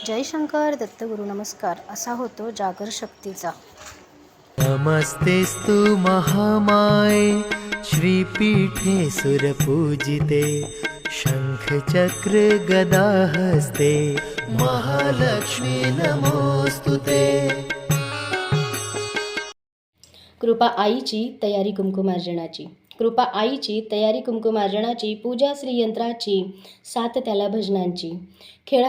जय शंकर दत्तगुरु नमस्कार असा होतो जागर शक्तीचा. नमस्तेस्तु महामाये श्रीपीठे सुरपूजिते शंखचक्र गदाहस्ते महालक्ष्मी नमोस्तुते. कृपा आईची तयारी कुंकुमार्जनाची. कृपा आईची तयारी कुंकुमार्जनाची, पूजा श्रीयंत्राची, सात त्याला भजनांची. खेळ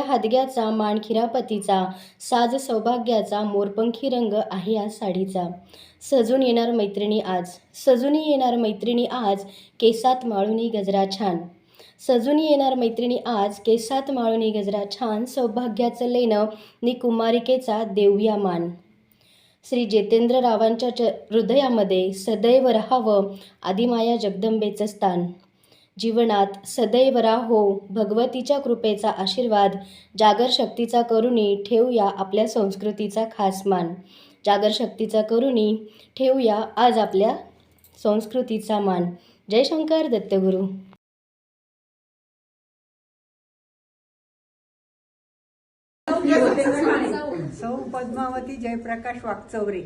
हादग्याचा मान खिरापतीचा, साज सौभाग्याचा, मोरपंखी रंग आहे या साडीचा. सजून येणार मैत्रिणी आज केसात माळुनी गजरा छान. सजून येणार मैत्रिणी आज केसात माळुनी गजरा छान. सौभाग्याचं लेणं नि कुमारिकेचा देऊया मान. श्री जितेंद्ररावांच्या हृदयामध्ये सदैव राहावं आदिमाया जगदंबेचं स्थान. जीवनात सदैव राहो भगवतीच्या कृपेचा आशीर्वाद. जागर शक्तीचा करुणी ठेवूया आपल्या संस्कृतीचा खास मान. जागर शक्तीचा करुणी ठेवूया आज आपल्या संस्कृतीचा मान. जय शंकर दत्तगुरु. सौ पद्मावती जयप्रकाश वाकचौरे.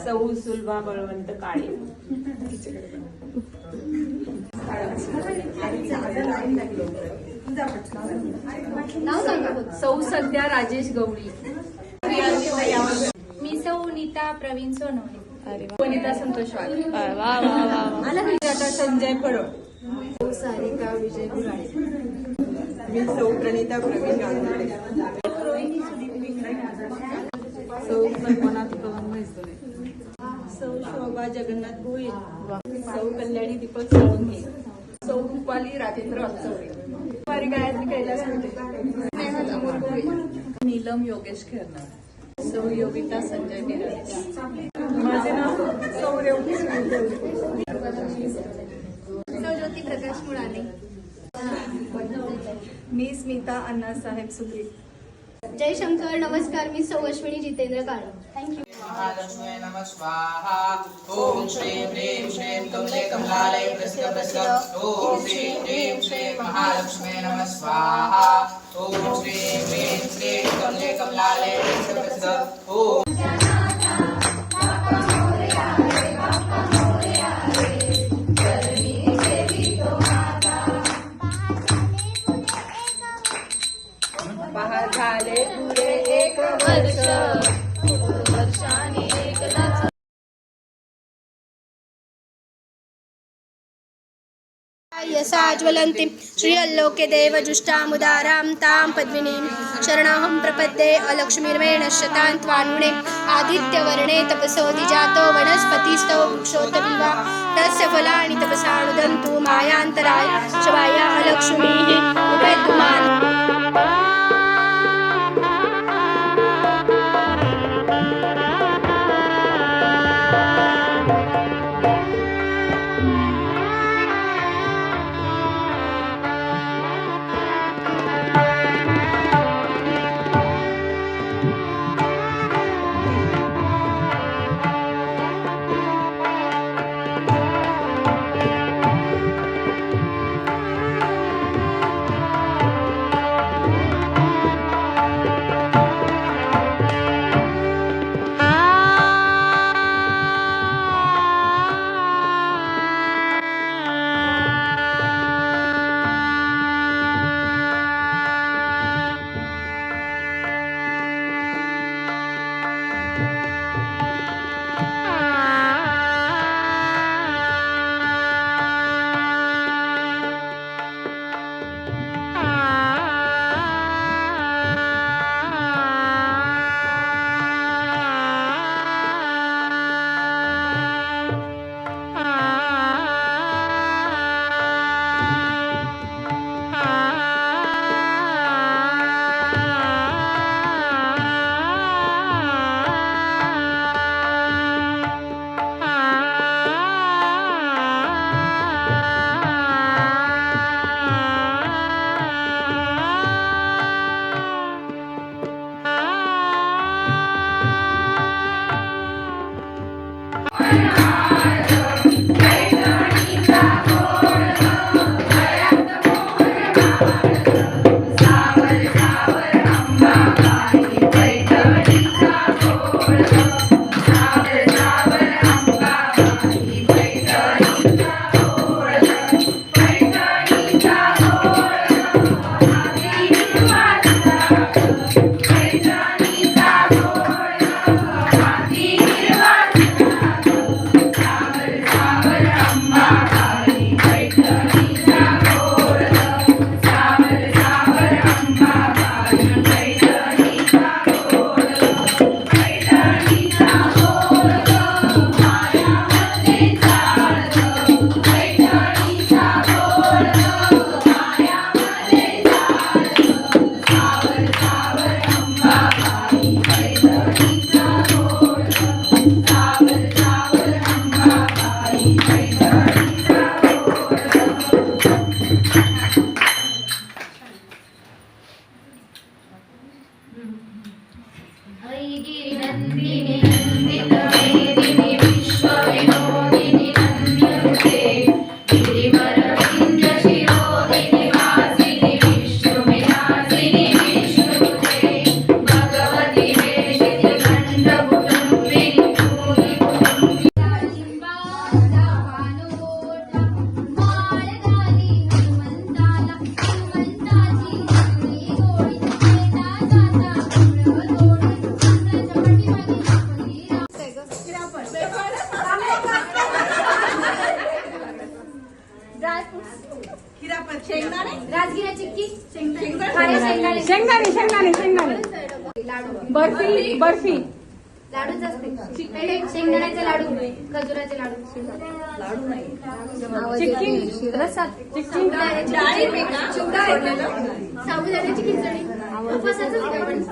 सौ सुलभा बळवंत काळे. सौ सध्या राजेश गवळी. मी सौ नीता प्रवीण सोनवणे. वनिता संतोष वाघ. संजय फडो. सौ सारिका विजय गुराळे. मी सौ प्रणिता प्रवीण गांगुर्डे. सौ कल्पना तुकाराम म्हैसुरे. सौ शोभा जगन्नाथ भोईर. सौ कल्याणी दीपक साळुंखे. सौ रुपाली राजेंद्र वाकचौरे. कुमारी गायत्री कैलास कुटे. नीलम योगेश खेरनार. सौ योगिता संजय बिराडे. माझे नाव सौ रेवती सुनील. सौ ज्योती प्रकाश मुळाने. मी स्मिता अण्णासाहेब सुग्री. जय शंकर नमस्कार. मी सौ अश्विनी जितेंद्र काळे. थँक्यू. महालक्ष्मी नमः स्वाहा. ओम श्रीं ह्रीं श्रीं कमले कमलालय प्रसिद्ध प्रसिद्ध. ओम श्रीं ह्रीं श्रीं महालक्ष्मी नमः स्वाहा. ओम श्रीं ह्रीं श्रीं कमले कमलालय प्रसिद्ध प्रसिद्ध. ओम झाले पुरे एक वर्ष. वर्षाने एकदाच. यसा ज्वलन्तीं श्रियल्लोके देवजुष्टामुदारां तां पद्मिनीं शरणाहं प्रपद्ये. अलक्ष्मीर्मेण शतान् त्वान्मुने आदित्यवर्णे तपसोऽधि जातो वनस्पतिस्थो वृक्षोत्तमिवा. तस्य फलानि तपसानुदन्तु मायान्तराय शवाया अलक्ष्मीः उभयतु माम्. राजगिरा चिक्की शेंगदाणे लाडू बर्फी लाडूच असते शेंगदाण्याचे लाडू खजुराचे लाडू साबुदाण्याची खिचडी उपवासाचं जेवण